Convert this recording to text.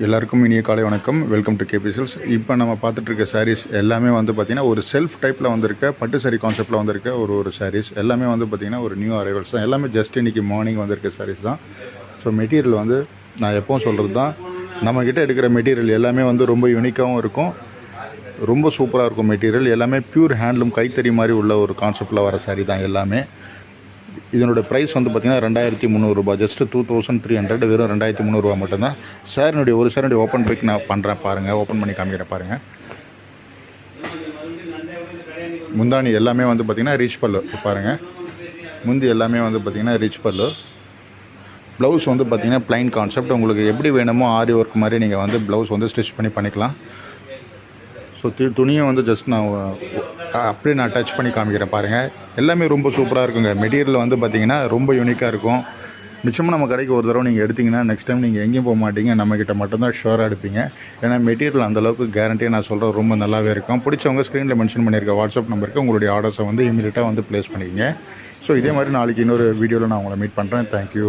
எல்லாருக்கும் இனிய காலை வணக்கம். Welcome to KP silks. இப்போ நம்ம பார்த்துட்ருக்க சாரீஸ் எல்லாமே வந்து பார்த்திங்கன்னா ஒரு செல்ஃப் டைப்பில் வந்திருக்க பட்டு சாரீ கான்செப்ட்டில் வந்திருக்க ஒரு சாரீஸ் எல்லாமே வந்து பார்த்திங்கன்னா ஒரு நியூ அரைவல்ஸ் தான். எல்லாமே ஜஸ்ட் இன்றைக்கி மார்னிங் வந்திருக்க சாரீஸ் தான். ஸோ மெட்டீரியல் வந்து நான் எப்போவும் சொல்கிறது தான், நம்மக்கிட்ட எடுக்கிற மெட்டீரியல் எல்லாமே வந்து ரொம்ப யூனிக்காகவும் இருக்கும், ரொம்ப சூப்பராக இருக்கும். மெட்டீரியல் எல்லாமே ப்யூர் ஹேண்ட்லூம் கைத்தறி மாதிரி உள்ள ஒரு கான்செப்டில் வர சாரீ தான் எல்லாமே. இதனோட ப்ரைஸ் வந்து பார்த்திங்கன்னா 2300 ஜஸ்ட்டு 2300, வெறும் 2300 மட்டும்தான். சாரினுடைய ஒரு சாரினுடைய ஓப்பன் பிக் நான் பண்ணுறேன் பாருங்கள், ஓப்பன் பண்ணி காமிக்கிறேன் பாருங்கள். முந்தானி எல்லாமே வந்து பார்த்திங்கன்னா ரிச் பல்லு பாருங்கள். முந்தி எல்லாமே வந்து பார்த்திங்கன்னா ரிச் பல்லு. ப்ளவுஸ் வந்து பார்த்திங்கன்னா ப்ளைன் கான்செப்ட். உங்களுக்கு எப்படி வேணுமோ ஆரி ஒர்க் மாதிரி நீங்கள் வந்து ப்ளவுஸ் வந்து ஸ்டிச் பண்ணி பண்ணிக்கலாம். ஸோ துணியை வந்து ஜஸ்ட் நான் அப்படியே நான் டச் பண்ணி காமிக்கிறேன் பாருங்கள். எல்லாமே ரொம்ப சூப்பராக இருக்குங்க. மெட்டீரியல் வந்து பார்த்திங்கன்னா ரொம்ப யூனிக்காக இருக்கும். நிச்சயமாக நம்ம கடைக்கு ஒரு தடவை நீங்கள் எடுத்திங்கன்னா நெக்ஸ்ட் டைம் நீங்கள் எங்கேயும் போக மாட்டீங்க, நம்மக்கிட்ட மட்டும்தான் ஷுவராக எடுப்பீங்க. ஏன்னா மெட்டீரியல் அந்தளவுக்கு கேரண்டியாக நான் சொல்கிறேன் ரொம்ப நல்லாவே இருக்கும். பிடிச்சவங்க ஸ்க்ரீனில் மென்ஷன் பண்ணியிருக்க வாட்ஸ்அப் நம்பருக்கு உங்களுடைய ஆர்டர்ஸை வந்து இமீடியட்டாக வந்து ப்ளேஸ் பண்ணிக்கிங்க. ஸோ இதே மாதிரி நாளைக்கு இன்னொரு வீடியோவில் நான் உங்களை மீட் பண்ணுறேன். தேங்க்யூ.